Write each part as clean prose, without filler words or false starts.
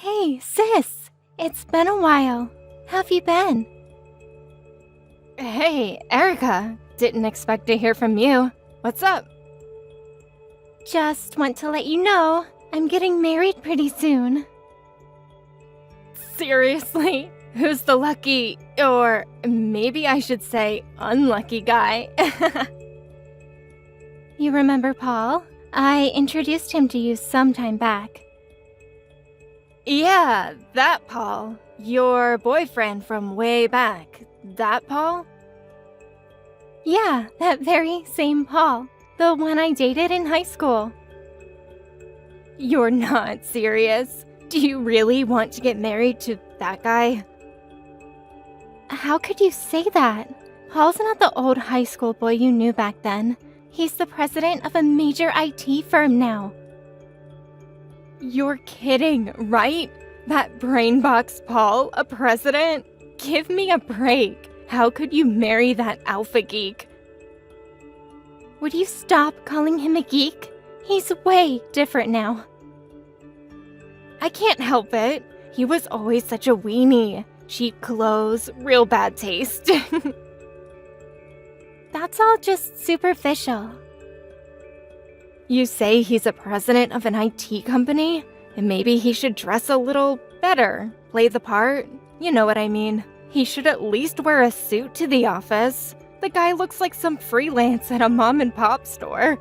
Hey, sis! It's been a while. How've you been? Hey, Erica. Didn't expect to hear from you. What's up? Just want to let you know, I'm getting married pretty soon. Seriously? Who's the lucky, or maybe I should say unlucky guy? You remember Paul? I introduced him to you some time back. Yeah, that Paul. Your boyfriend from way back. That Paul? Yeah, that very same Paul. The one I dated in high school. You're not serious? Do you really want to get married to that guy? How could you say that? Paul's not the old high school boy you knew back then. He's the president of a major IT firm now. You're kidding, right? That brainbox Paul, a president? Give me a break. How could you marry that alpha geek? Would you stop calling him a geek? He's way different now. I can't help it. He was always such a weenie. Cheap clothes, real bad taste. That's all just superficial. You say he's a president of an IT company? And maybe he should dress a little better, play the part. You know what I mean. He should at least wear a suit to the office. The guy looks like some freelance at a mom-and-pop store.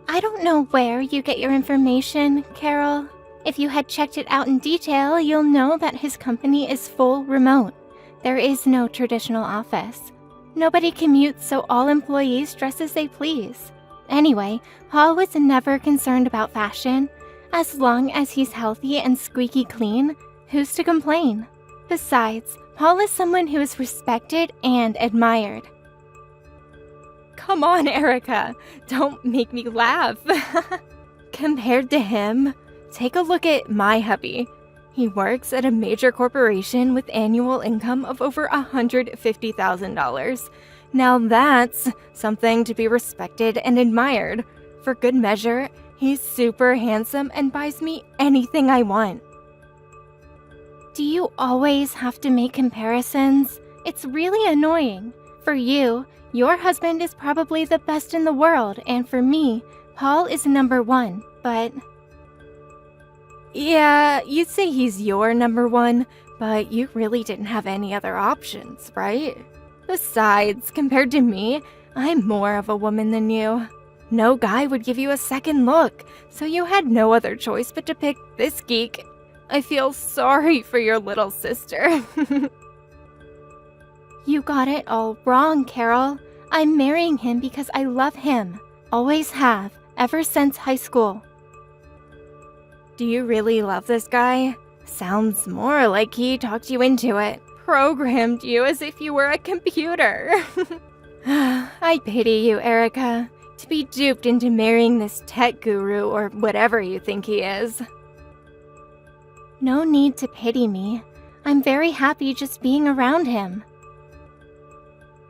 I don't know where you get your information, Carol. If you had checked it out in detail, you'll know that his company is full remote. There is no traditional office. Nobody commutes, so all employees dress as they please. Anyway, Paul was never concerned about fashion. As long as he's healthy and squeaky clean, who's to complain? Besides, Paul is someone who is respected and admired. Come on, Erica. Don't make me laugh. Compared to him, take a look at my hubby. He works at a major corporation with annual income of over $150,000. Now that's something to be respected and admired. For good measure, he's super handsome and buys me anything I want. Do you always have to make comparisons? It's really annoying. For you, your husband is probably the best in the world, and for me, Paul is number one, but... Yeah, you'd say he's your number one, but you really didn't have any other options, right? Besides, compared to me, I'm more of a woman than you. No guy would give you a second look, so you had no other choice but to pick this geek. I feel sorry for your little sister. You got it all wrong, Carol. I'm marrying him because I love him. Always have, ever since high school. Do you really love this guy? Sounds more like he talked you into it. Programmed you as if you were a computer. I pity you, Erica. To be duped into marrying this tech guru or whatever you think he is. No need to pity me. I'm very happy just being around him.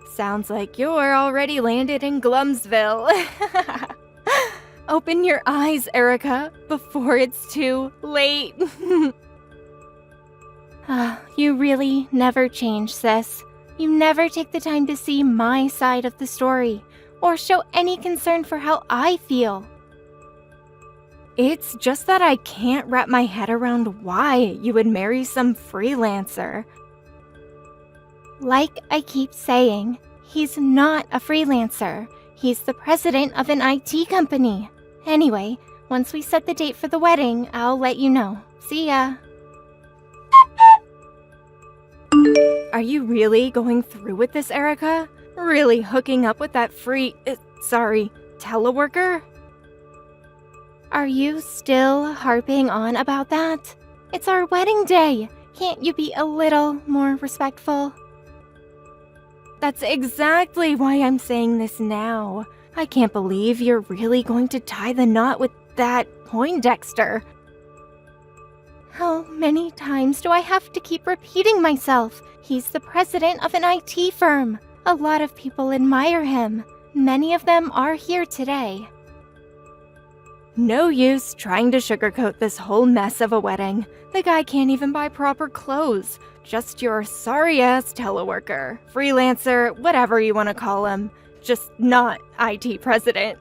Sounds like you're already landed in Glumsville. Open your eyes, Erica, before it's too late. You really never change, sis. You never take the time to see my side of the story, or show any concern for how I feel. It's just that I can't wrap my head around why you would marry some freelancer. Like I keep saying, he's not a freelancer. He's the president of an IT company. Anyway, once we set the date for the wedding, I'll let you know. See ya. Are you really going through with this, Erica? Really hooking up with that teleworker? Are you still harping on about that? It's our wedding day. Can't you be a little more respectful? That's exactly why I'm saying this now. I can't believe you're really going to tie the knot with that Poindexter. How many times do I have to keep repeating myself? He's the president of an IT firm. A lot of people admire him. Many of them are here today. No use trying to sugarcoat this whole mess of a wedding. The guy can't even buy proper clothes. Just your sorry-ass teleworker, freelancer, whatever you want to call him. Just not IT president.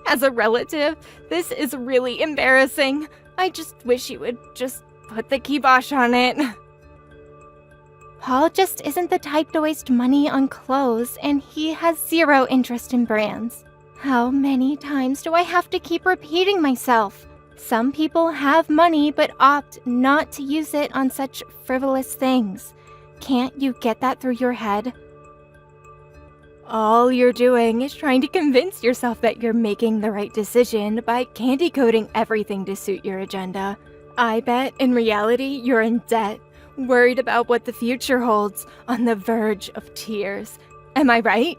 As a relative, this is really embarrassing. I just wish you would just put the kibosh on it. Paul just isn't the type to waste money on clothes, and he has zero interest in brands. How many times do I have to keep repeating myself? Some people have money but opt not to use it on such frivolous things. Can't you get that through your head? All you're doing is trying to convince yourself that you're making the right decision by candy coating everything to suit your agenda. I bet in reality you're in debt, worried about what the future holds, on the verge of tears. Am I right?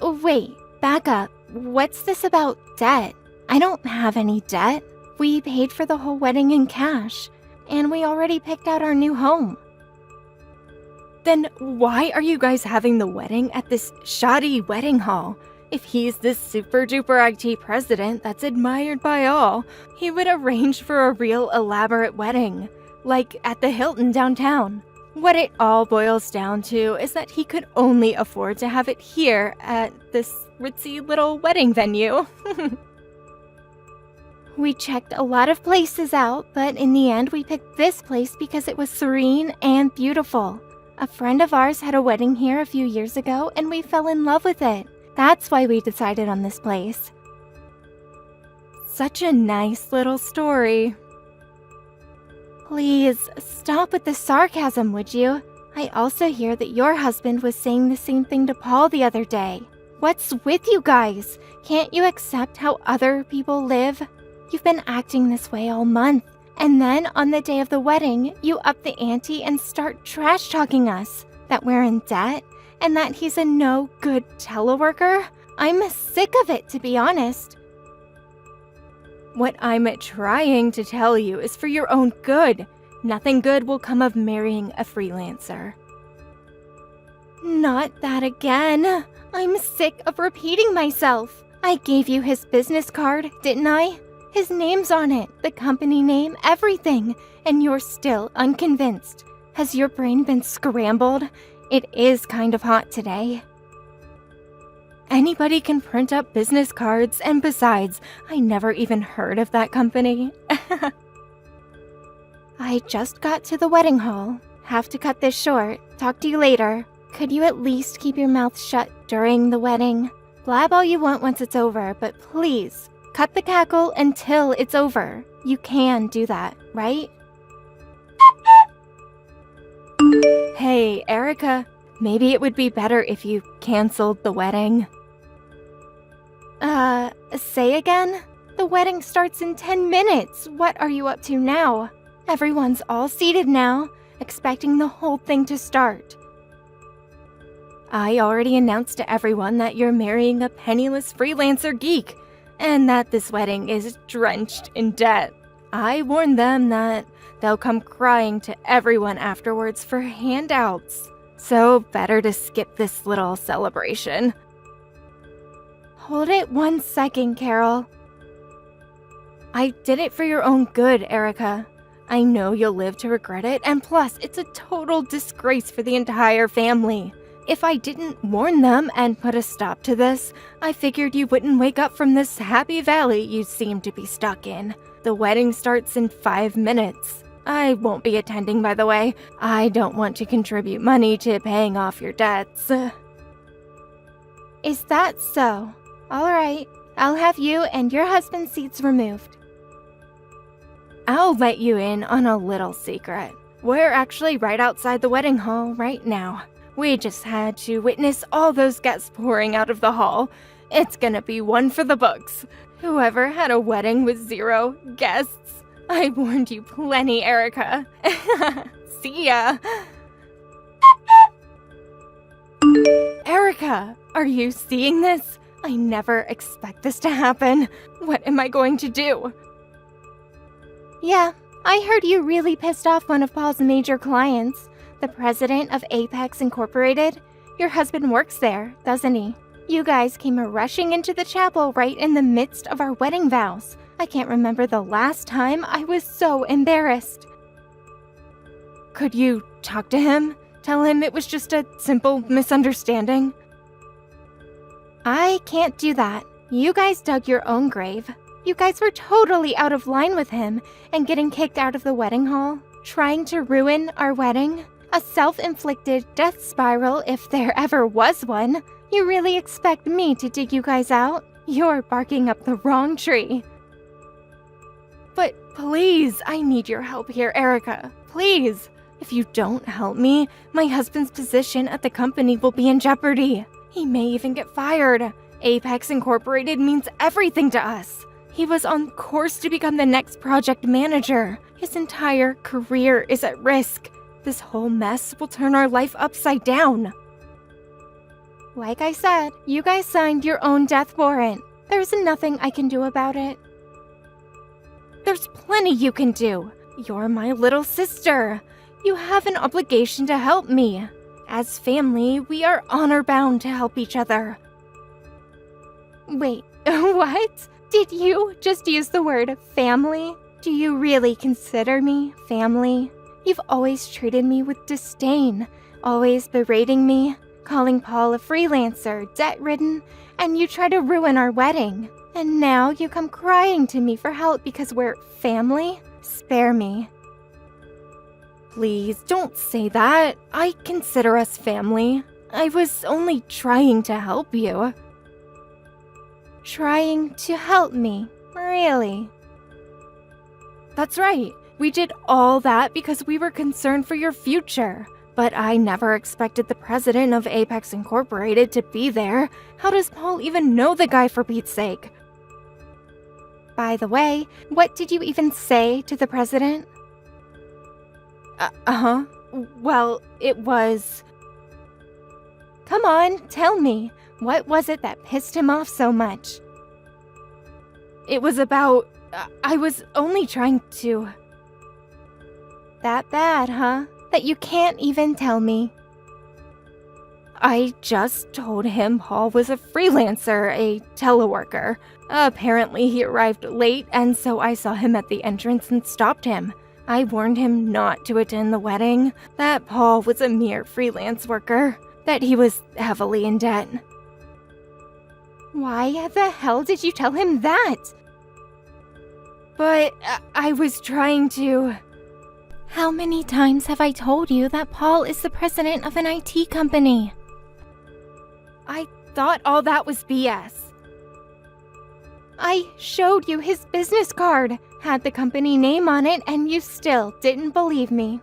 Wait, back up. What's this about debt? I don't have any debt. We paid for the whole wedding in cash, and we already picked out our new home. Then why are you guys having the wedding at this shoddy wedding hall? If he's this super-duper IT president that's admired by all, he would arrange for a real elaborate wedding, like at the Hilton downtown. What it all boils down to is that he could only afford to have it here at this ritzy little wedding venue. We checked a lot of places out, but in the end we picked this place because it was serene and beautiful. A friend of ours had a wedding here a few years ago, and we fell in love with it. That's why we decided on this place. Such a nice little story. Please, stop with the sarcasm, would you? I also hear that your husband was saying the same thing to Paul the other day. What's with you guys? Can't you accept how other people live? You've been acting this way all month. And then on the day of the wedding, you up the ante and start trash-talking us. That we're in debt, and that he's a no-good teleworker? I'm sick of it, to be honest. What I'm trying to tell you is for your own good. Nothing good will come of marrying a freelancer. Not that again. I'm sick of repeating myself. I gave you his business card, didn't I? His name's on it, the company name, everything, and you're still unconvinced. Has your brain been scrambled? It is kind of hot today. Anybody can print up business cards, and besides, I never even heard of that company. I just got to the wedding hall. Have to cut this short. Talk to you later. Could you at least keep your mouth shut during the wedding? Blab all you want once it's over, but please, cut the cackle until it's over. You can do that, right? Hey, Erica, maybe it would be better if you canceled the wedding. Say again? The wedding starts in 10 minutes. What are you up to now? Everyone's all seated now, expecting the whole thing to start. I already announced to everyone that you're marrying a penniless freelancer geek, and that this wedding is drenched in debt. I warned them that they'll come crying to everyone afterwards for handouts. So better to skip this little celebration. Hold it 1 second, Carol. I did it for your own good, Erica. I know you'll live to regret it, and plus, it's a total disgrace for the entire family. If I didn't warn them and put a stop to this, I figured you wouldn't wake up from this happy valley you seem to be stuck in. The wedding starts in 5 minutes. I won't be attending, by the way. I don't want to contribute money to paying off your debts. Is that so? All right, I'll have you and your husband's seats removed. I'll let you in on a little secret. We're actually right outside the wedding hall right now. We just had to witness all those guests pouring out of the hall. It's gonna be one for the books. Whoever had a wedding with 0 guests. I warned you plenty, Erica. See ya. Erica, are you seeing this? I never expect this to happen. What am I going to do? Yeah, I heard you really pissed off one of Paul's major clients, the president of Apex Incorporated. Your husband works there, doesn't he? You guys came rushing into the chapel right in the midst of our wedding vows. I can't remember the last time I was so embarrassed. Could you talk to him? Tell him it was just a simple misunderstanding? I can't do that. You guys dug your own grave. You guys were totally out of line with him and getting kicked out of the wedding hall, trying to ruin our wedding. A self-inflicted death spiral if there ever was one. You really expect me to dig you guys out? You're barking up the wrong tree. But please, I need your help here, Erica. Please. If you don't help me, my husband's position at the company will be in jeopardy. He may even get fired. Apex Incorporated means everything to us. He was on course to become the next project manager. His entire career is at risk. This whole mess will turn our life upside down. Like I said, you guys signed your own death warrant. There's nothing I can do about it. There's plenty you can do. You're my little sister. You have an obligation to help me. As family, we are honor-bound to help each other. Wait, what? Did you just use the word family? Do you really consider me family? You've always treated me with disdain, always berating me, calling Paul a freelancer, debt-ridden, and you try to ruin our wedding. And now you come crying to me for help because we're family? Spare me. Please, don't say that. I consider us family. I was only trying to help you. Trying to help me? Really? That's right. We did all that because we were concerned for your future. But I never expected the president of Apex Incorporated to be there. How does Paul even know the guy, for Pete's sake? By the way, what did you even say to the president? Well, it was... Come on, tell me. What was it that pissed him off so much? It was about... I was only trying to... That bad, huh? That you can't even tell me. I just told him Paul was a freelancer, a teleworker. Apparently he arrived late, and so I saw him at the entrance and stopped him. I warned him not to attend the wedding, that Paul was a mere freelance worker, that he was heavily in debt. Why the hell did you tell him that? But I was trying to... How many times have I told you that Paul is the president of an IT company? I thought all that was BS. I showed you his business card, had the company name on it, and you still didn't believe me.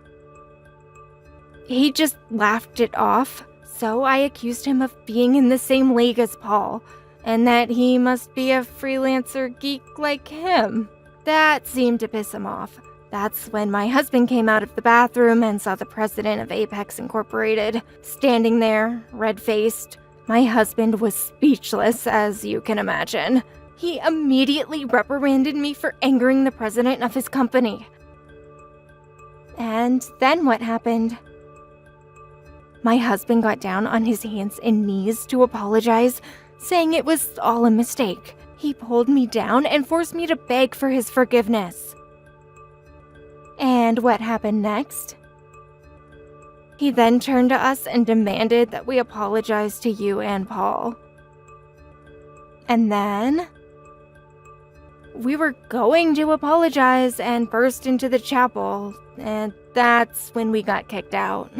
He just laughed it off, so I accused him of being in the same league as Paul, and that he must be a freelancer geek like him. That seemed to piss him off. That's when my husband came out of the bathroom and saw the president of Apex Incorporated standing there, red-faced. My husband was speechless, as you can imagine. He immediately reprimanded me for angering the president of his company. And then what happened? My husband got down on his hands and knees to apologize, saying it was all a mistake. He pulled me down and forced me to beg for his forgiveness. And what happened next? He then turned to us and demanded that we apologize to you and Paul. And then? We were going to apologize and burst into the chapel, and that's when we got kicked out.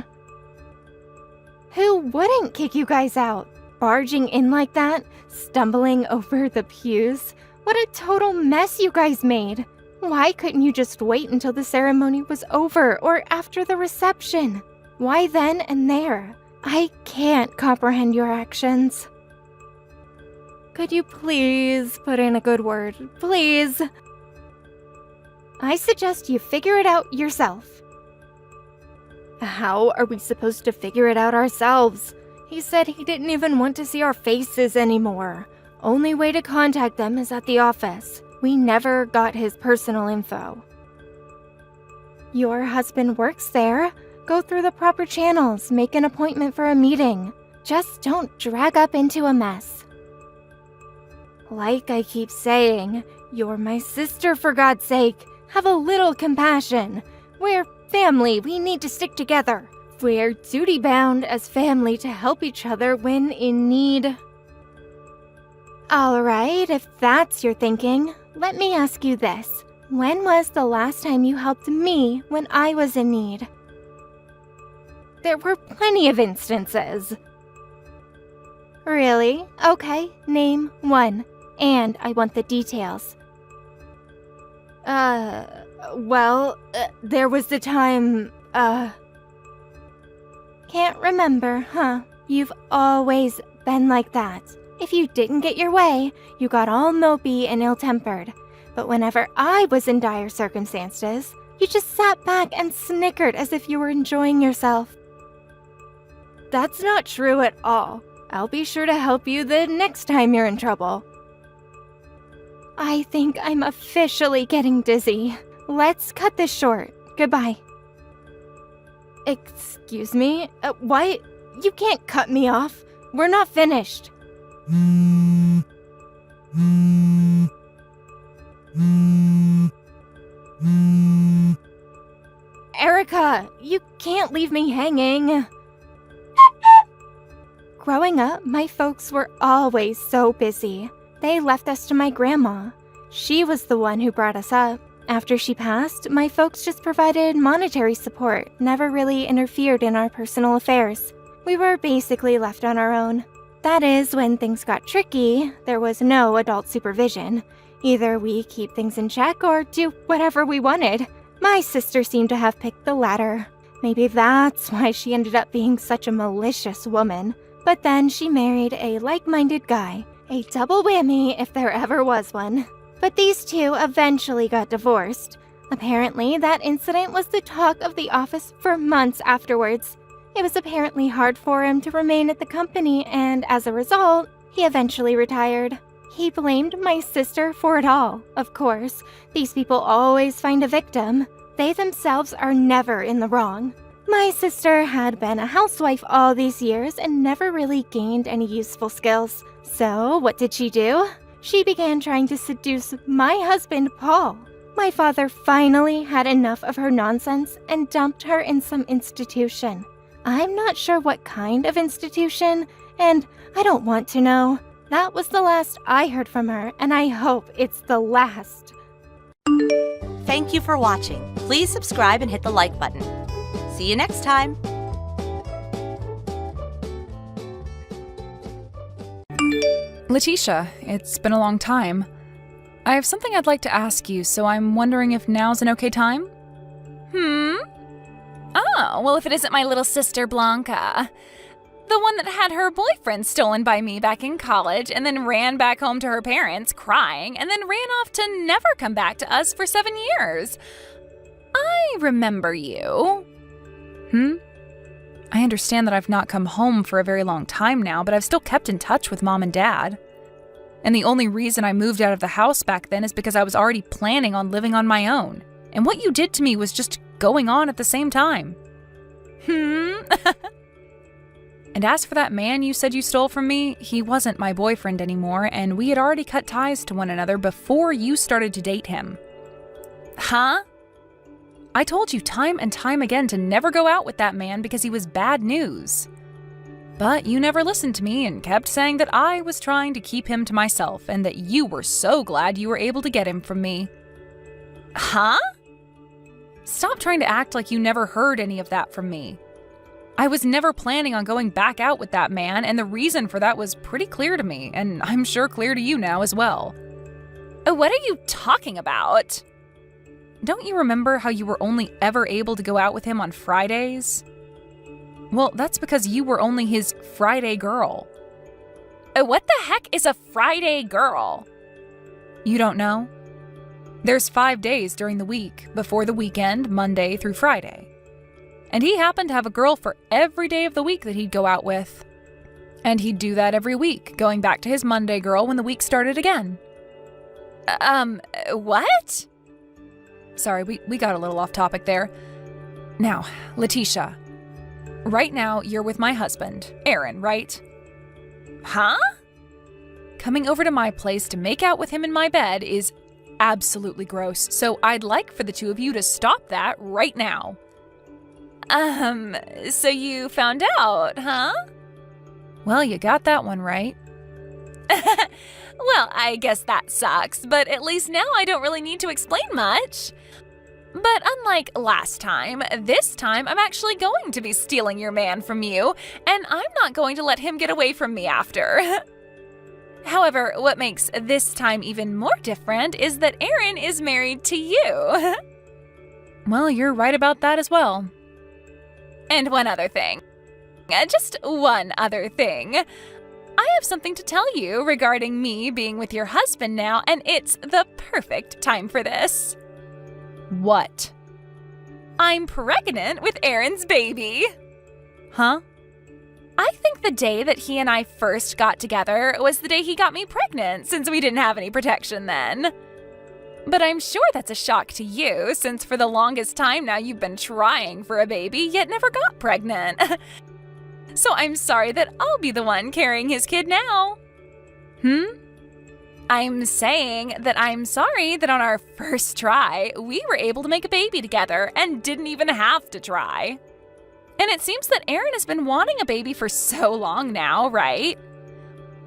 Who wouldn't kick you guys out? Barging in like that? Stumbling over the pews? What a total mess you guys made! Why couldn't you just wait until the ceremony was over or after the reception? Why then and there? I can't comprehend your actions. Could you please put in a good word? Please? I suggest you figure it out yourself. How are we supposed to figure it out ourselves? He said he didn't even want to see our faces anymore. Only way to contact them is at the office. We never got his personal info. Your husband works there. Go through the proper channels, make an appointment for a meeting. Just don't drag up into a mess. Like I keep saying, you're my sister, for God's sake. Have a little compassion. We're family. We need to stick together. We're duty-bound as family to help each other when in need. All right, if that's your thinking, let me ask you this. When was the last time you helped me when I was in need? There were plenty of instances. Really? Okay, name one. And I want the details. There was the time, Can't remember, huh? You've always been like that. If you didn't get your way, you got all mopey and ill-tempered. But whenever I was in dire circumstances, you just sat back and snickered as if you were enjoying yourself. That's not true at all. I'll be sure to help you the next time you're in trouble. I think I'm officially getting dizzy. Let's cut this short. Goodbye. Excuse me? Why? You can't cut me off. We're not finished. Erica, you can't leave me hanging. Growing up, my folks were always so busy. They left us to my grandma. She was the one who brought us up. After she passed, my folks just provided monetary support, never really interfered in our personal affairs. We were basically left on our own. That is, when things got tricky, there was no adult supervision. Either we keep things in check or do whatever we wanted. My sister seemed to have picked the latter. Maybe that's why she ended up being such a malicious woman. But then she married a like-minded guy. A double whammy if there ever was one. But these two eventually got divorced. Apparently, that incident was the talk of the office for months afterwards. It was apparently hard for him to remain at the company, and as a result, he eventually retired. He blamed my sister for it all. Of course, these people always find a victim. They themselves are never in the wrong. My sister had been a housewife all these years and never really gained any useful skills. So, what did she do? She began trying to seduce my husband, Paul. My father finally had enough of her nonsense and dumped her in some institution. I'm not sure what kind of institution, and I don't want to know. That was the last I heard from her, and I hope it's the last. Thank you for watching. Please subscribe and hit the like button. See you next time. Letitia, it's been a long time. I have something I'd like to ask you, so I'm wondering if now's an okay time? Oh, well, if it isn't my little sister Blanca. The one that had her boyfriend stolen by me back in college and then ran back home to her parents crying and then ran off to never come back to us for 7 years. I remember you. I understand that I've not come home for a very long time now, but I've still kept in touch with Mom and Dad. And the only reason I moved out of the house back then is because I was already planning on living on my own. And what you did to me was just going on at the same time. And as for that man you said you stole from me, he wasn't my boyfriend anymore, and we had already cut ties to one another before you started to date him. Huh? I told you time and time again to never go out with that man because he was bad news. But you never listened to me and kept saying that I was trying to keep him to myself and that you were so glad you were able to get him from me. Huh? Stop trying to act like you never heard any of that from me. I was never planning on going back out with that man, and the reason for that was pretty clear to me, and I'm sure clear to you now as well. What are you talking about? Don't you remember how you were only ever able to go out with him on Fridays? Well, that's because you were only his Friday girl. What the heck is a Friday girl? You don't know? There's 5 days during the week, before the weekend, Monday through Friday. And he happened to have a girl for every day of the week that he'd go out with. And he'd do that every week, going back to his Monday girl when the week started again. What? Sorry, we got a little off topic there. Now, Letitia, right now you're with my husband, Aaron, right? Huh? coming over to my place to make out with him in my bed is absolutely gross, so I'd like for the two of you to stop that right now. So you found out, huh? Well, you got that one right. Well, I guess that sucks, but at least now I don't really need to explain much. But unlike last time, this time I'm actually going to be stealing your man from you, and I'm not going to let him get away from me after. However, what makes this time even more different is that Aaron is married to you. Well, you're right about that as well. And one other thing. Just one other thing. I have something to tell you regarding me being with your husband now, and it's the perfect time for this. What? I'm pregnant with Aaron's baby. Huh? I think the day that he and I first got together was the day he got me pregnant, since we didn't have any protection then. But I'm sure that's a shock to you, since for the longest time now you've been trying for a baby, yet never got pregnant. So I'm sorry that I'll be the one carrying his kid now. I'm saying that I'm sorry that on our first try, we were able to make a baby together and didn't even have to try. And it seems that Aaron has been wanting a baby for so long now, right?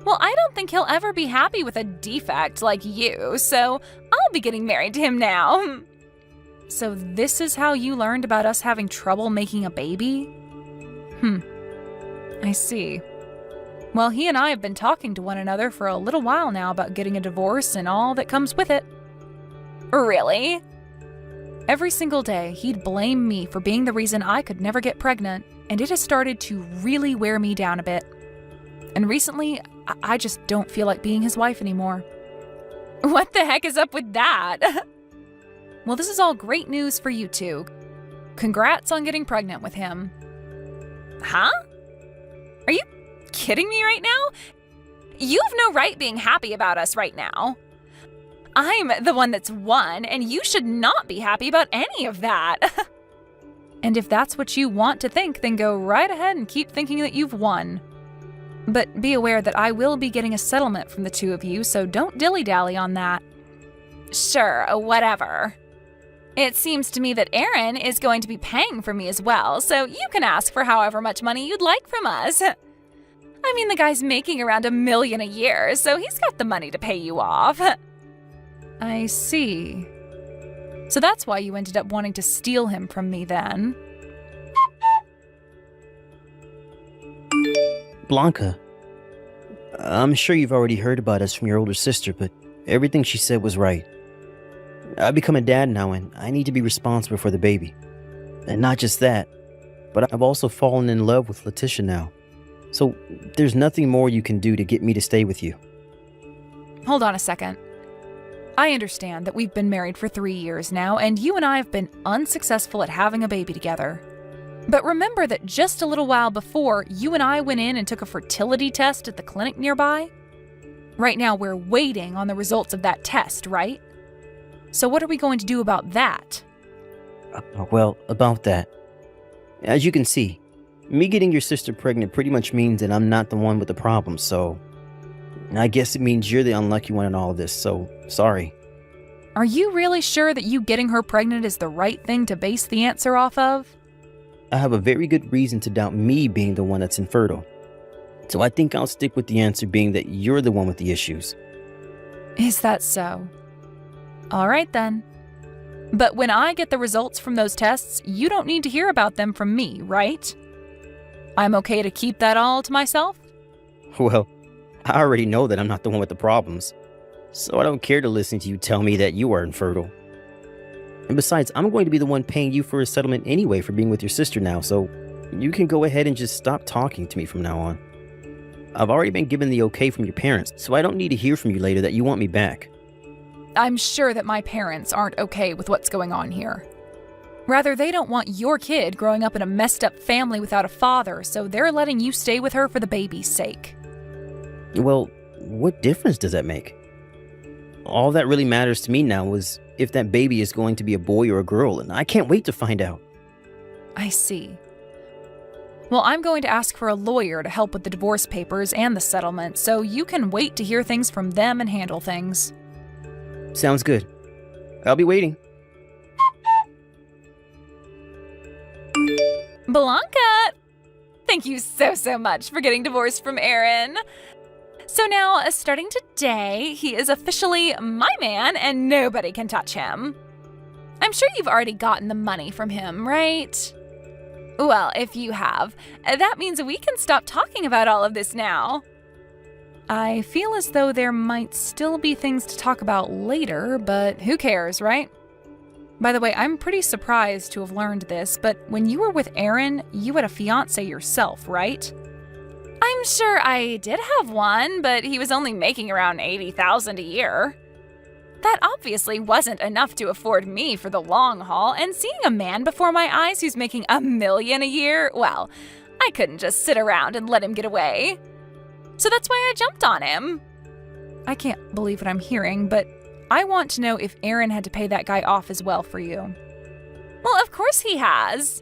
Well, I don't think he'll ever be happy with a defect like you, so I'll be getting married to him now. So this is how you learned about us having trouble making a baby? I see. Well, he and I have been talking to one another for a little while now about getting a divorce and all that comes with it. Really? Every single day, he'd blame me for being the reason I could never get pregnant, and it has started to really wear me down a bit. And recently, I just don't feel like being his wife anymore. What the heck is up with that? Well, this is all great news for you two. Congrats on getting pregnant with him. Huh? Are you kidding me right now? You have no right being happy about us right now. I'm the one that's won, and you should not be happy about any of that. And if that's what you want to think, then go right ahead and keep thinking that you've won. But be aware that I will be getting a settlement from the two of you, so don't dilly-dally on that. Sure, whatever. It seems to me that Aaron is going to be paying for me as well, so you can ask for however much money you'd like from us. I mean, the guy's making around $1 million a year, so he's got the money to pay you off. I see. So that's why you ended up wanting to steal him from me then. Blanca, I'm sure you've already heard about us from your older sister, but everything she said was right. I've become a dad now, and I need to be responsible for the baby. And not just that, but I've also fallen in love with Letitia now. So there's nothing more you can do to get me to stay with you. Hold on a second. I understand that we've been married for 3 years now, and you and I have been unsuccessful at having a baby together. But remember that just a little while before, you and I went in and took a fertility test at the clinic nearby? Right now, we're waiting on the results of that test, right? So what are we going to do about that? Well, about that. As you can see, me getting your sister pregnant pretty much means that I'm not the one with the problem, so I guess it means you're the unlucky one in all of this, so sorry. Are you really sure that you getting her pregnant is the right thing to base the answer off of? I have a very good reason to doubt me being the one that's infertile. So I think I'll stick with the answer being that you're the one with the issues. Is that so? All right then. But when I get the results from those tests, you don't need to hear about them from me, right? I'm okay to keep that all to myself? Well, I already know that I'm not the one with the problems, so I don't care to listen to you tell me that you are infertile. And besides, I'm going to be the one paying you for a settlement anyway for being with your sister now, so you can go ahead and just stop talking to me from now on. I've already been given the okay from your parents, so I don't need to hear from you later that you want me back. I'm sure that my parents aren't okay with what's going on here. Rather, they don't want your kid growing up in a messed up family without a father, so they're letting you stay with her for the baby's sake. Well, what difference does that make? All that really matters to me now is if that baby is going to be a boy or a girl, and I can't wait to find out. I see. Well, I'm going to ask for a lawyer to help with the divorce papers and the settlement, so you can wait to hear things from them and handle things. Sounds good. I'll be waiting. Blanca! Thank you so much for getting divorced from Aaron. So now, starting today, he is officially my man and nobody can touch him. I'm sure you've already gotten the money from him, right? Well, if you have, that means we can stop talking about all of this now. I feel as though there might still be things to talk about later, but who cares, right? By the way, I'm pretty surprised to have learned this, but when you were with Aaron, you had a fiancé yourself, right? I'm sure I did have one, but he was only making around $80,000 a year. That obviously wasn't enough to afford me for the long haul, and seeing a man before my eyes who's making $1 million a year, well, I couldn't just sit around and let him get away. So that's why I jumped on him. I can't believe what I'm hearing, but I want to know if Aaron had to pay that guy off as well for you. Well, of course he has.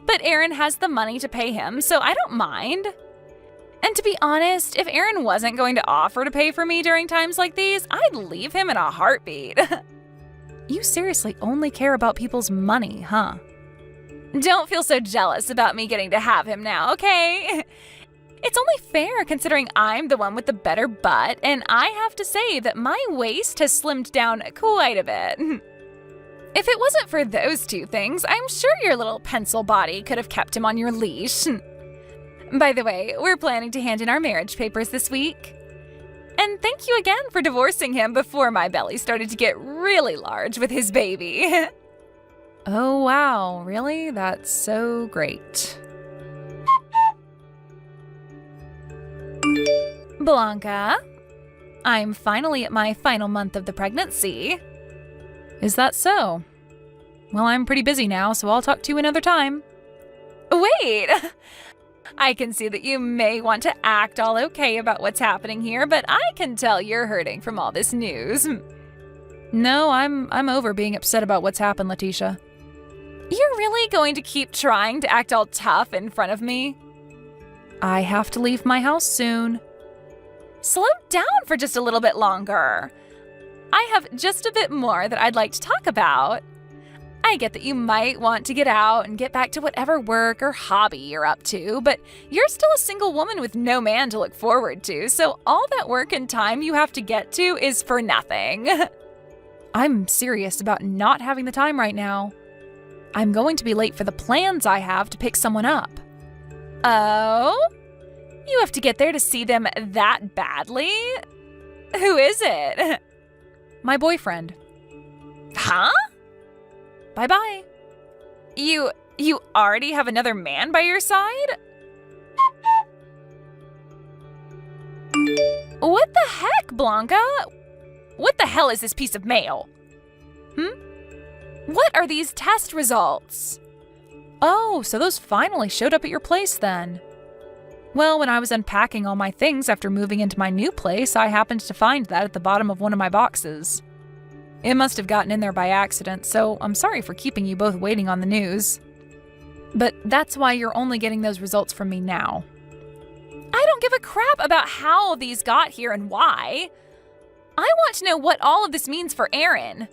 But Aaron has the money to pay him, so I don't mind. And to be honest, if Aaron wasn't going to offer to pay for me during times like these, I'd leave him in a heartbeat. You seriously only care about people's money, huh? Don't feel so jealous about me getting to have him now, okay? It's only fair considering I'm the one with the better butt, and I have to say that my waist has slimmed down quite a bit. If it wasn't for those two things, I'm sure your little pencil body could have kept him on your leash. By the way, we're planning to hand in our marriage papers this week. And thank you again for divorcing him before my belly started to get really large with his baby. Oh, wow. Really? That's so great. Blanca, I'm finally at my final month of the pregnancy. Is that so? Well, I'm pretty busy now, so I'll talk to you another time. Wait! I can see that you may want to act all okay about what's happening here, but I can tell you're hurting from all this news. No, I'm over being upset about what's happened, Letitia. You're really going to keep trying to act all tough in front of me? I have to leave my house soon. Slow down for just a little bit longer. I have just a bit more that I'd like to talk about. I get that you might want to get out and get back to whatever work or hobby you're up to, but you're still a single woman with no man to look forward to, so all that work and time you have to get to is for nothing. I'm serious about not having the time right now. I'm going to be late for the plans I have to pick someone up. Oh? You have to get there to see them that badly? Who is it? My boyfriend. Huh? Bye-bye. You already have another man by your side? What the heck, Blanca? What the hell is this piece of mail? What are these test results? Oh, so those finally showed up at your place then. Well, when I was unpacking all my things after moving into my new place, I happened to find that at the bottom of one of my boxes. It must have gotten in there by accident, so I'm sorry for keeping you both waiting on the news. But that's why you're only getting those results from me now. I don't give a crap about how these got here and why. I want to know what all of this means for Aaron.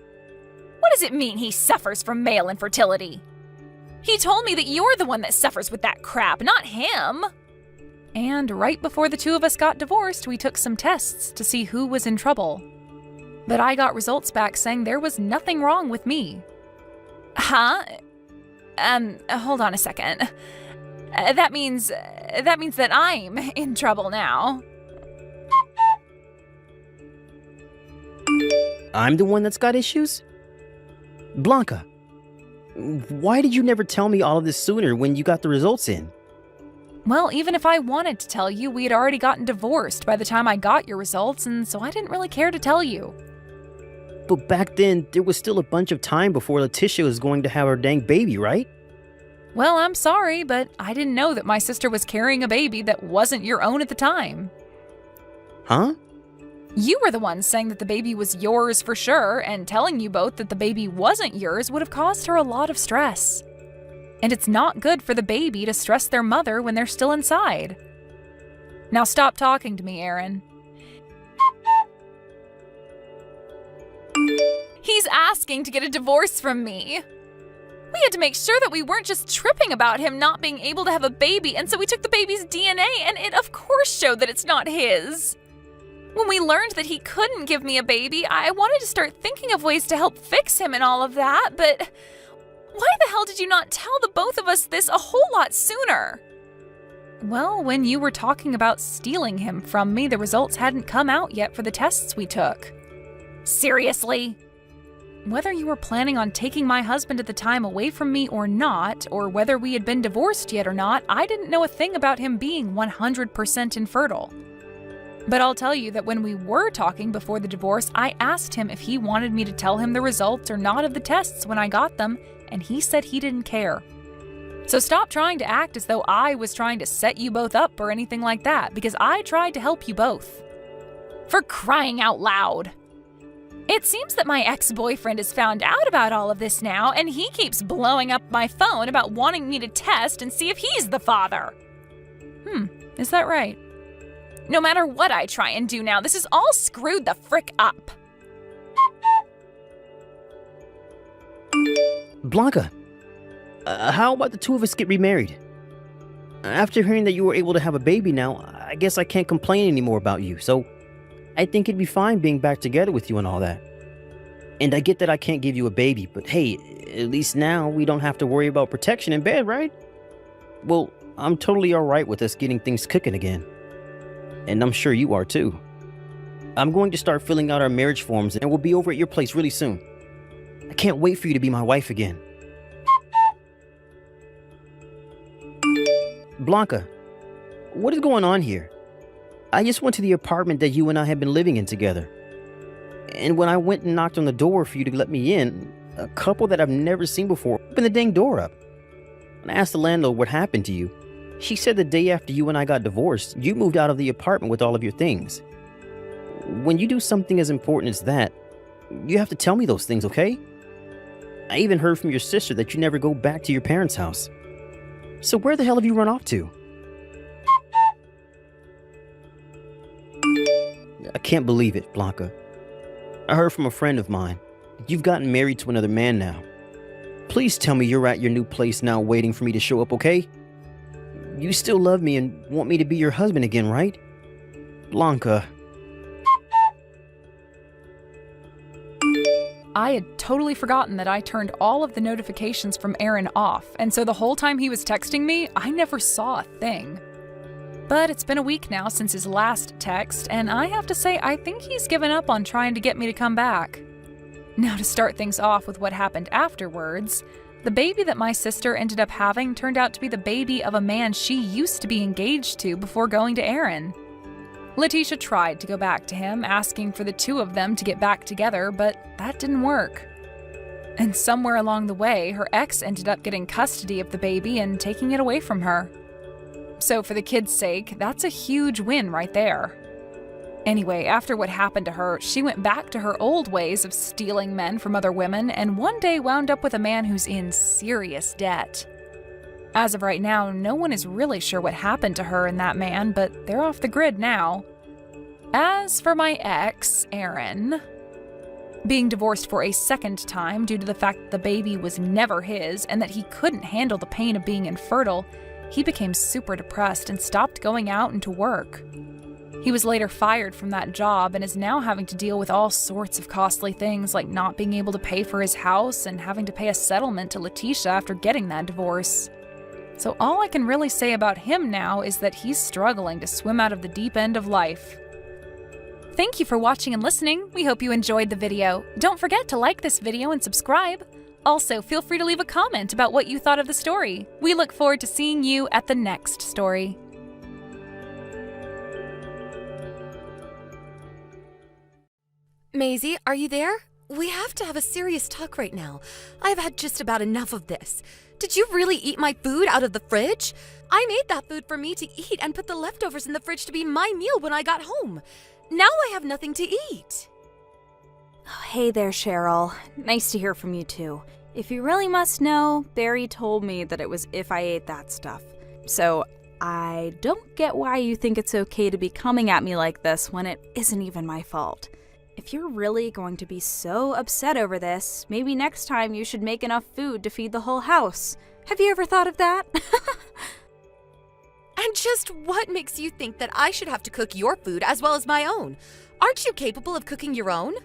What does it mean he suffers from male infertility? He told me that you're the one that suffers with that crap, not him. And right before the two of us got divorced, we took some tests to see who was in trouble. But I got results back saying there was nothing wrong with me. Huh? Hold on a second. That means that I'm in trouble now. I'm the one that's got issues? Blanca, why did you never tell me all of this sooner when you got the results in? Well, even if I wanted to tell you, we had already gotten divorced by the time I got your results, and so I didn't really care to tell you. But back then, there was still a bunch of time before Letitia was going to have her dang baby, right? Well, I'm sorry, but I didn't know that my sister was carrying a baby that wasn't your own at the time. Huh? You were the one saying that the baby was yours for sure, and telling you both that the baby wasn't yours would have caused her a lot of stress. And it's not good for the baby to stress their mother when they're still inside. Now stop talking to me, Aaron. He's asking to get a divorce from me. We had to make sure that we weren't just tripping about him not being able to have a baby, and so we took the baby's DNA, and it of course showed that it's not his. When we learned that he couldn't give me a baby, I wanted to start thinking of ways to help fix him and all of that, but why the hell did you not tell the both of us this a whole lot sooner? Well, when you were talking about stealing him from me, the results hadn't come out yet for the tests we took. Seriously? Whether you were planning on taking my husband at the time away from me or not, or whether we had been divorced yet or not, I didn't know a thing about him being 100% infertile. But I'll tell you that when we were talking before the divorce, I asked him if he wanted me to tell him the results or not of the tests when I got them, and he said he didn't care. So stop trying to act as though I was trying to set you both up or anything like that, because I tried to help you both. For crying out loud. It seems that my ex-boyfriend has found out about all of this now, and he keeps blowing up my phone about wanting me to test and see if he's the father. Is that right? No matter what I try and do now, this is all screwed the frick up. Blanca, how about the two of us get remarried? After hearing that you were able to have a baby now, I guess I can't complain anymore about you, so I think it'd be fine being back together with you and all that. And I get that I can't give you a baby, but hey, at least now we don't have to worry about protection in bed, right? Well, I'm totally alright with us getting things cooking again. And I'm sure you are too. I'm going to start filling out our marriage forms and we'll be over at your place really soon. I can't wait for you to be my wife again. Blanca, what is going on here? I just went to the apartment that you and I had been living in together. And when I went and knocked on the door for you to let me in, a couple that I've never seen before opened the dang door up. And I asked the landlord what happened to you. She said the day after you and I got divorced, you moved out of the apartment with all of your things. When you do something as important as that, you have to tell me those things, okay? I even heard from your sister that you never go back to your parents' house. So where the hell have you run off to? I can't believe it, Blanca. I heard from a friend of mine that you've gotten married to another man now. Please tell me you're at your new place now waiting for me to show up, okay? You still love me and want me to be your husband again, right? Blanca. I had totally forgotten that I turned all of the notifications from Aaron off, and so the whole time he was texting me, I never saw a thing. But it's been a week now since his last text, and I have to say I think he's given up on trying to get me to come back. Now to start things off with what happened afterwards, the baby that my sister ended up having turned out to be the baby of a man she used to be engaged to before going to Aaron. Letitia tried to go back to him, asking for the two of them to get back together, but that didn't work. And somewhere along the way, her ex ended up getting custody of the baby and taking it away from her. So for the kid's sake, that's a huge win right there. Anyway, after what happened to her, she went back to her old ways of stealing men from other women and one day wound up with a man who's in serious debt. As of right now, no one is really sure what happened to her and that man, but they're off the grid now. As for my ex, Aaron, being divorced for a second time due to the fact that the baby was never his and that he couldn't handle the pain of being infertile, he became super depressed and stopped going out and to work. He was later fired from that job and is now having to deal with all sorts of costly things like not being able to pay for his house and having to pay a settlement to Letitia after getting that divorce. So all I can really say about him now is that he's struggling to swim out of the deep end of life. Thank you for watching and listening. We hope you enjoyed the video. Don't forget to like this video and subscribe. Also, feel free to leave a comment about what you thought of the story. We look forward to seeing you at the next story. Maisie, are you there? We have to have a serious talk right now. I've had just about enough of this. Did you really eat my food out of the fridge? I made that food for me to eat and put the leftovers in the fridge to be my meal when I got home. Now I have nothing to eat. Oh, hey there, Cheryl. Nice to hear from you too. If you really must know, Barry told me that it was if I ate that stuff. So I don't get why you think it's okay to be coming at me like this when it isn't even my fault. If you're really going to be so upset over this, maybe next time you should make enough food to feed the whole house. Have you ever thought of that? And just what makes you think that I should have to cook your food as well as my own? Aren't you capable of cooking your own?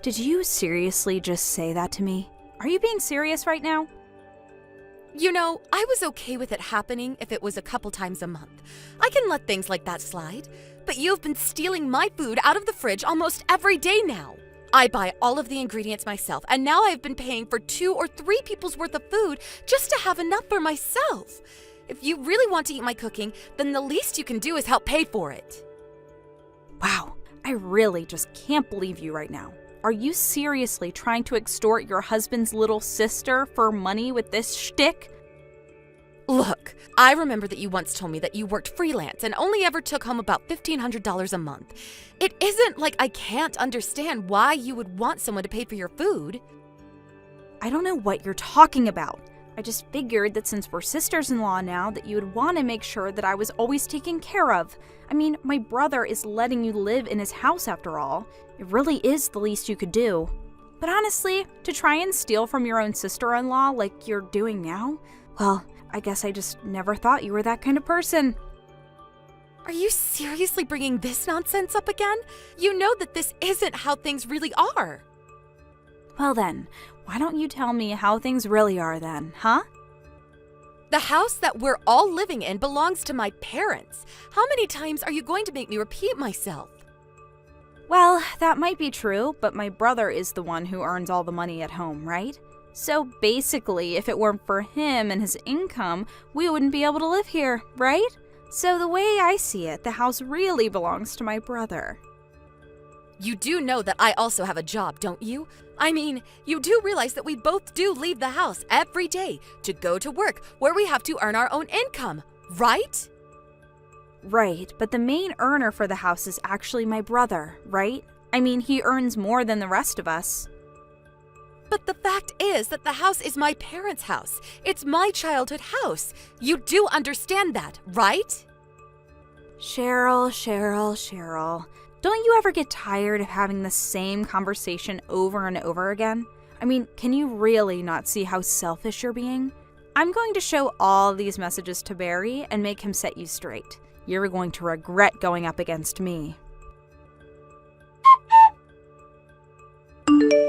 Did you seriously just say that to me? Are you being serious right now? You know, I was okay with it happening if it was a couple times a month. I can let things like that slide. But you've been stealing my food out of the fridge almost every day now. I buy all of the ingredients myself, and now I've been paying for 2 or 3 people's worth of food just to have enough for myself. If you really want to eat my cooking, then the least you can do is help pay for it. Wow, I really just can't believe you right now. Are you seriously trying to extort your husband's little sister for money with this shtick? Look, I remember that you once told me that you worked freelance and only ever took home about $1,500 a month. It isn't like I can't understand why you would want someone to pay for your food. I don't know what you're talking about. I just figured that since we're sisters-in-law now, that you would want to make sure that I was always taken care of. I mean, my brother is letting you live in his house after all. It really is the least you could do. But honestly, to try and steal from your own sister-in-law like you're doing now, well, I guess I just never thought you were that kind of person. Are you seriously bringing this nonsense up again? You know that this isn't how things really are. Well then, why don't you tell me how things really are then, huh? The house that we're all living in belongs to my parents. How many times are you going to make me repeat myself? Well, that might be true, but my brother is the one who earns all the money at home, right? So basically, if it weren't for him and his income, we wouldn't be able to live here, right? So the way I see it, the house really belongs to my brother. You do know that I also have a job, don't you? I mean, you do realize that we both do leave the house every day to go to work where we have to earn our own income, right? Right, but the main earner for the house is actually my brother, right? I mean, he earns more than the rest of us. But the fact is that the house is my parents' house. It's my childhood house. You do understand that, right? Cheryl. Don't you ever get tired of having the same conversation over and over again? I mean, can you really not see how selfish you're being? I'm going to show all these messages to Barry and make him set you straight. You're going to regret going up against me.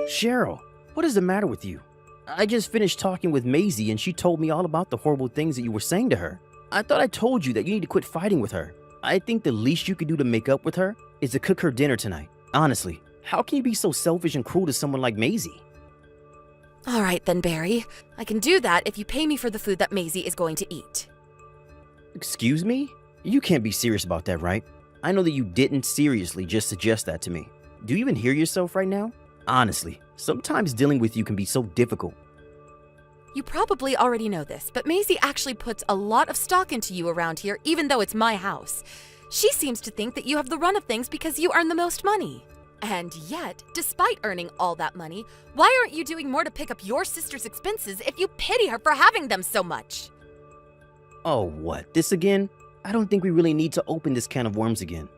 Cheryl, what is the matter with you? I just finished talking with Maisie and she told me all about the horrible things that you were saying to her. I thought I told you that you need to quit fighting with her. I think the least you could do to make up with her is to cook her dinner tonight. Honestly, how can you be so selfish and cruel to someone like Maisie? All right then, Barry. I can do that if you pay me for the food that Maisie is going to eat. Excuse me? You can't be serious about that, right? I know that you didn't seriously just suggest that to me. Do you even hear yourself right now? Honestly, sometimes dealing with you can be so difficult. You probably already know this, but Maisie actually puts a lot of stock into you around here, even though it's my house. She seems to think that you have the run of things because you earn the most money. And yet, despite earning all that money, why aren't you doing more to pick up your sister's expenses if you pity her for having them so much? Oh, what? This again? I don't think we really need to open this can of worms again.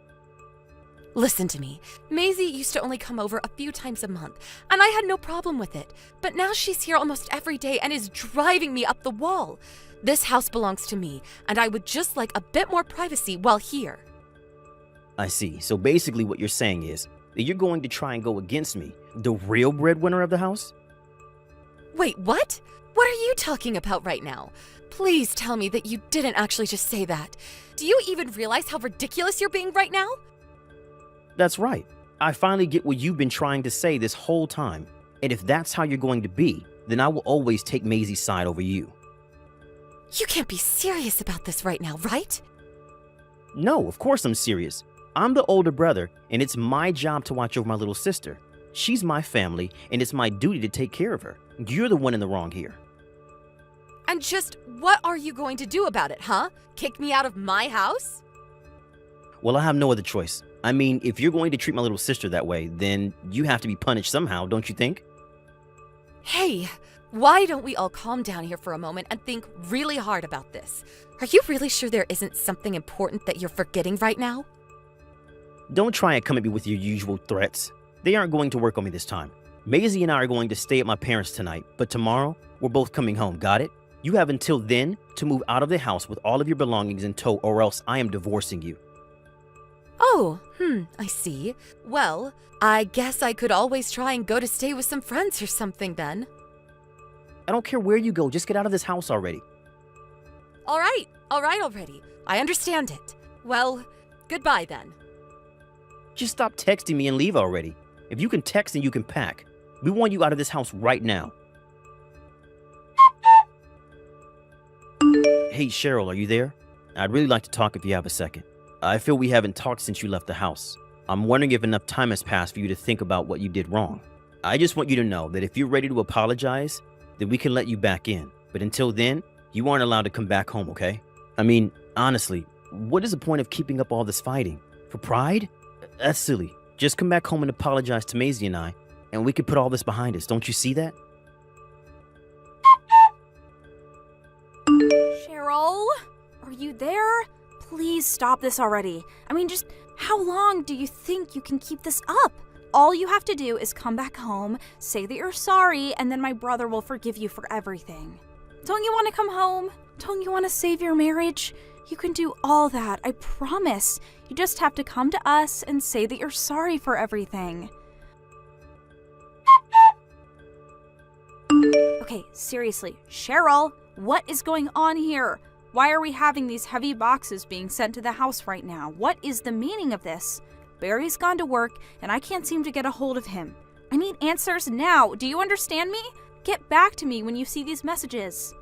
Listen to me. Maisie used to only come over a few times a month, and I had no problem with it. But now she's here almost every day and is driving me up the wall. This house belongs to me, and I would just like a bit more privacy while here. I see. So basically what you're saying is that you're going to try and go against me, the real breadwinner of the house? Wait, what? What are you talking about right now? Please tell me that you didn't actually just say that. Do you even realize how ridiculous you're being right now? That's right. I finally get what you've been trying to say this whole time. And if that's how you're going to be, then I will always take Maisie's side over you. You can't be serious about this right now, right? No, of course I'm serious. I'm the older brother, and it's my job to watch over my little sister. She's my family, and it's my duty to take care of her. You're the one in the wrong here. And just what are you going to do about it, huh? Kick me out of my house? Well, I have no other choice. I mean, if you're going to treat my little sister that way, then you have to be punished somehow, don't you think? Hey, why don't we all calm down here for a moment and think really hard about this? Are you really sure there isn't something important that you're forgetting right now? Don't try and come at me with your usual threats. They aren't going to work on me this time. Maisie and I are going to stay at my parents' tonight, but tomorrow, we're both coming home, got it? You have until then to move out of the house with all of your belongings in tow, or else I am divorcing you. Oh, I see. Well, I guess I could always try and go to stay with some friends or something then. I don't care where you go, just get out of this house already. All right already. I understand it. Well, goodbye then. Just stop texting me and leave already. If you can text, then you can pack. We want you out of this house right now. Hey, Cheryl, are you there? I'd really like to talk if you have a second. I feel we haven't talked since you left the house. I'm wondering if enough time has passed for you to think about what you did wrong. I just want you to know that if you're ready to apologize, then we can let you back in. But until then, you aren't allowed to come back home, okay? I mean, honestly, what is the point of keeping up all this fighting? For pride? That's silly. Just come back home and apologize to Maisie and I, and we can put all this behind us. Don't you see that? Cheryl, are you there? Please stop this already. I mean, just how long do you think you can keep this up? All you have to do is come back home, say that you're sorry, and then my brother will forgive you for everything. Don't you want to come home? Don't you want to save your marriage? You can do all that, I promise. You just have to come to us and say that you're sorry for everything. Okay, seriously, Cheryl, what is going on here? Why are we having these heavy boxes being sent to the house right now? What is the meaning of this? Barry's gone to work, and I can't seem to get a hold of him. I need answers now. Do you understand me? Get back to me when you see these messages.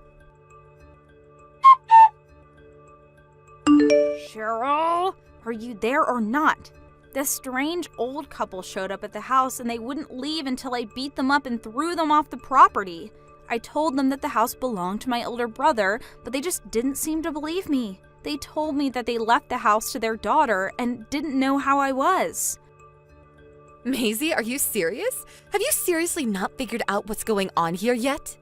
Cheryl, are you there or not? This strange old couple showed up at the house and they wouldn't leave until I beat them up and threw them off the property. I told them that the house belonged to my older brother, but they just didn't seem to believe me. They told me that they left the house to their daughter and didn't know how I was. Maisie, are you serious? Have you seriously not figured out what's going on here yet?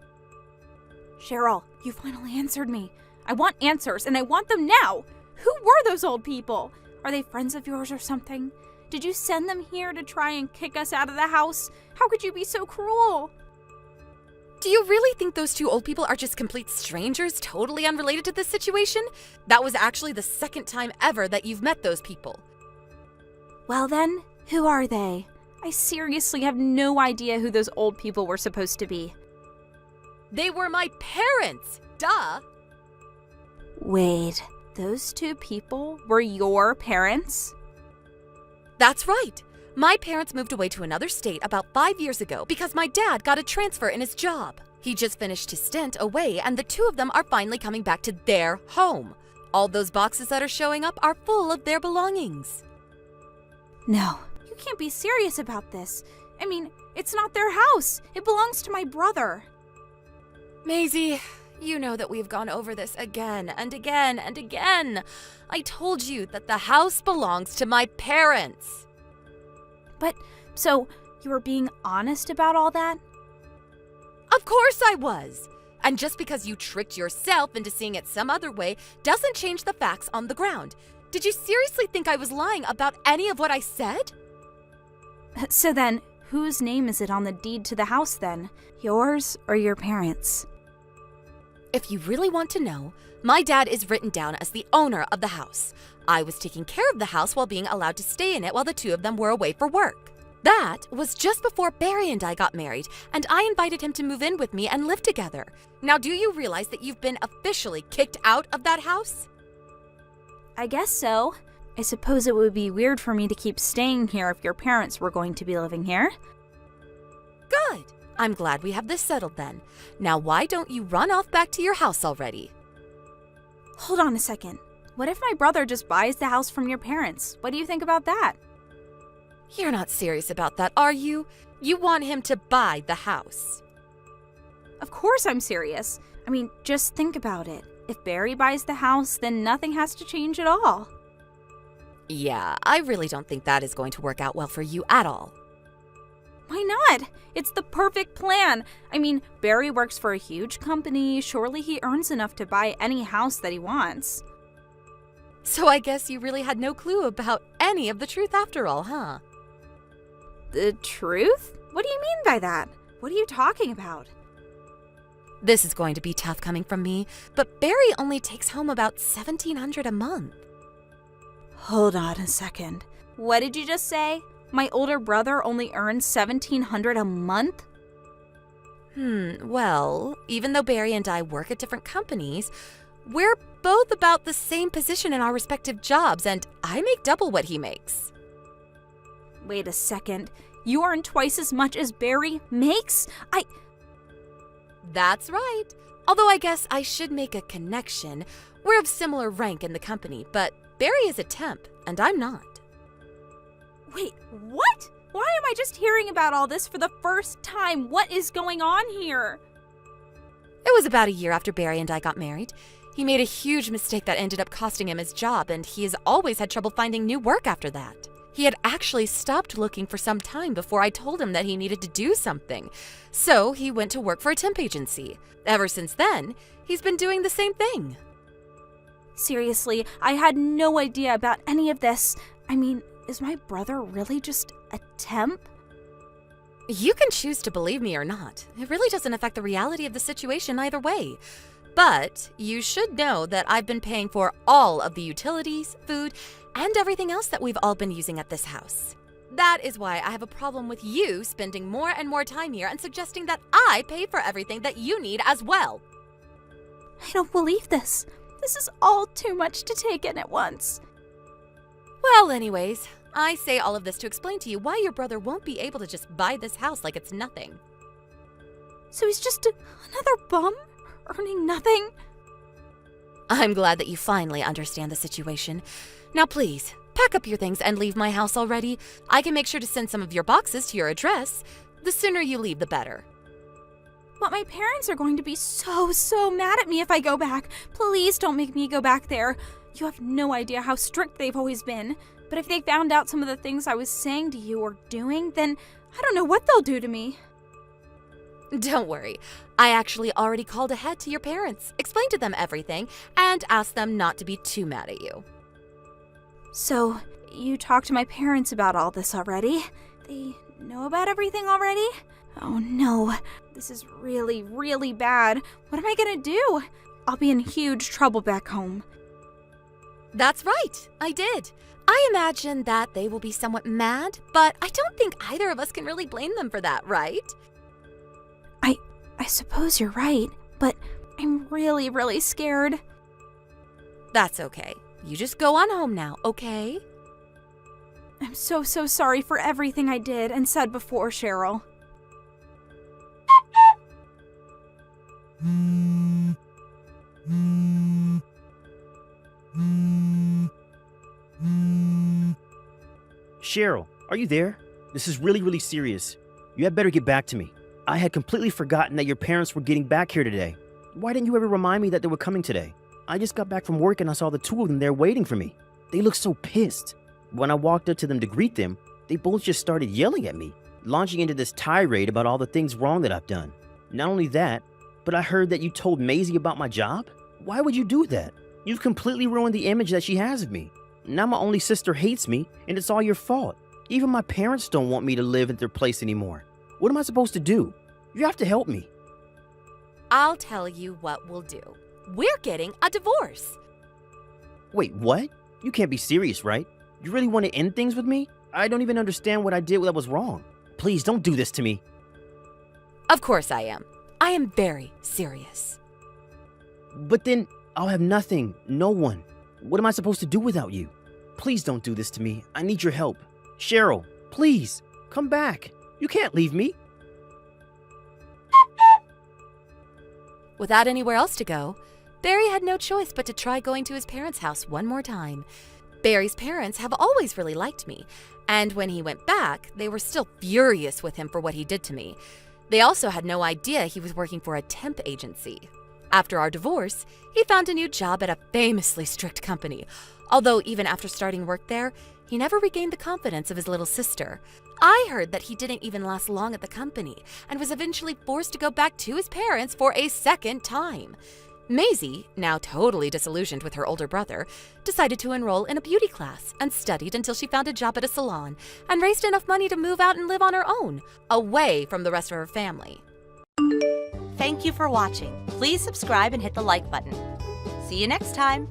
Cheryl, you finally answered me. I want answers, and I want them now. Who were those old people? Are they friends of yours or something? Did you send them here to try and kick us out of the house? How could you be so cruel? Do you really think those two old people are just complete strangers, totally unrelated to this situation? That was actually the second time ever that you've met those people. Well then, who are they? I seriously have no idea who those old people were supposed to be. They were my parents! Duh! Wait, those two people were your parents? That's right. My parents moved away to another state about 5 years ago because my dad got a transfer in his job. He just finished his stint away, and the two of them are finally coming back to their home. All those boxes that are showing up are full of their belongings. No, you can't be serious about this. I mean, it's not their house. It belongs to my brother. Maisie, you know that we've gone over this again and again and again. I told you that the house belongs to my parents. But, so, you were being honest about all that? Of course I was. And just because you tricked yourself into seeing it some other way doesn't change the facts on the ground. Did you seriously think I was lying about any of what I said? So then, whose name is it on the deed to the house then? Yours or your parents'? If you really want to know, my dad is written down as the owner of the house. I was taking care of the house while being allowed to stay in it while the two of them were away for work. That was just before Barry and I got married, and I invited him to move in with me and live together. Now, do you realize that you've been officially kicked out of that house? I guess so. I suppose it would be weird for me to keep staying here if your parents were going to be living here. Good. I'm glad we have this settled then. Now, why don't you run off back to your house already? Hold on a second. What if my brother just buys the house from your parents? What do you think about that? You're not serious about that, are you? You want him to buy the house. Of course I'm serious. I mean, just think about it. If Barry buys the house, then nothing has to change at all. Yeah, I really don't think that is going to work out well for you at all. Why not? It's the perfect plan. I mean, Barry works for a huge company. Surely he earns enough to buy any house that he wants. So I guess you really had no clue about any of the truth after all, huh? The truth? What do you mean by that? What are you talking about? This is going to be tough coming from me, but Barry only takes home about $1,700 a month. Hold on a second. What did you just say? My older brother only earns $1,700 a month? Well, even though Barry and I work at different companies, we're both about the same position in our respective jobs, and I make double what he makes. Wait a second. You earn twice as much as Barry makes? That's right. Although I guess I should make a connection. We're of similar rank in the company, but Barry is a temp, and I'm not. Wait, what? Why am I just hearing about all this for the first time? What is going on here? It was about a year after Barry and I got married. He made a huge mistake that ended up costing him his job, and he has always had trouble finding new work after that. He had actually stopped looking for some time before I told him that he needed to do something. So he went to work for a temp agency. Ever since then, he's been doing the same thing. Seriously, I had no idea about any of this. I mean, is my brother really just a temp? You can choose to believe me or not. It really doesn't affect the reality of the situation either way. But you should know that I've been paying for all of the utilities, food, and everything else that we've all been using at this house. That is why I have a problem with you spending more and more time here and suggesting that I pay for everything that you need as well. I don't believe this. This is all too much to take in at once. Well, anyways, I say all of this to explain to you why your brother won't be able to just buy this house like it's nothing. So he's just another bum? Earning nothing? I'm glad that you finally understand the situation. Now please, pack up your things and leave my house already. I can make sure to send some of your boxes to your address. The sooner you leave, the better. But my parents are going to be so mad at me if I go back. Please don't make me go back there. You have no idea how strict they've always been. But if they found out some of the things I was saying to you or doing, then I don't know what they'll do to me. Don't worry. I actually already called ahead to your parents, explained to them everything, and asked them not to be too mad at you. So, you talked to my parents about all this already? They know about everything already? Oh no, this is really bad. What am I gonna do? I'll be in huge trouble back home. That's right, I did. I imagine that they will be somewhat mad, but I don't think either of us can really blame them for that, right? I suppose you're right, but I'm really scared. That's okay. You just go on home now, okay? I'm so sorry for everything I did and said before, Cheryl. Cheryl, are you there? This is really serious. You had better get back to me. I had completely forgotten that your parents were getting back here today. Why didn't you ever remind me that they were coming today? I just got back from work and I saw the two of them there waiting for me. They looked so pissed. When I walked up to them to greet them, they both just started yelling at me, launching into this tirade about all the things wrong that I've done. Not only that, but I heard that you told Maisie about my job? Why would you do that? You've completely ruined the image that she has of me. Now my only sister hates me, and it's all your fault. Even my parents don't want me to live at their place anymore. What am I supposed to do? You have to help me. I'll tell you what we'll do. We're getting a divorce. Wait, what? You can't be serious, right? You really want to end things with me? I don't even understand what I did that was wrong. Please don't do this to me. Of course I am. I am very serious. But then I'll have nothing, no one. What am I supposed to do without you? Please don't do this to me. I need your help. Cheryl, please, come back. You can't leave me. Without anywhere else to go, Barry had no choice but to try going to his parents' house one more time. Barry's parents have always really liked me, and when he went back, they were still furious with him for what he did to me. They also had no idea he was working for a temp agency. After our divorce, he found a new job at a famously strict company. Although even after starting work there, he never regained the confidence of his little sister. I heard that he didn't even last long at the company and was eventually forced to go back to his parents for a second time. Maisie, now totally disillusioned with her older brother, decided to enroll in a beauty class and studied until she found a job at a salon and raised enough money to move out and live on her own, away from the rest of her family. Thank you for watching. Please subscribe and hit the like button. See you next time.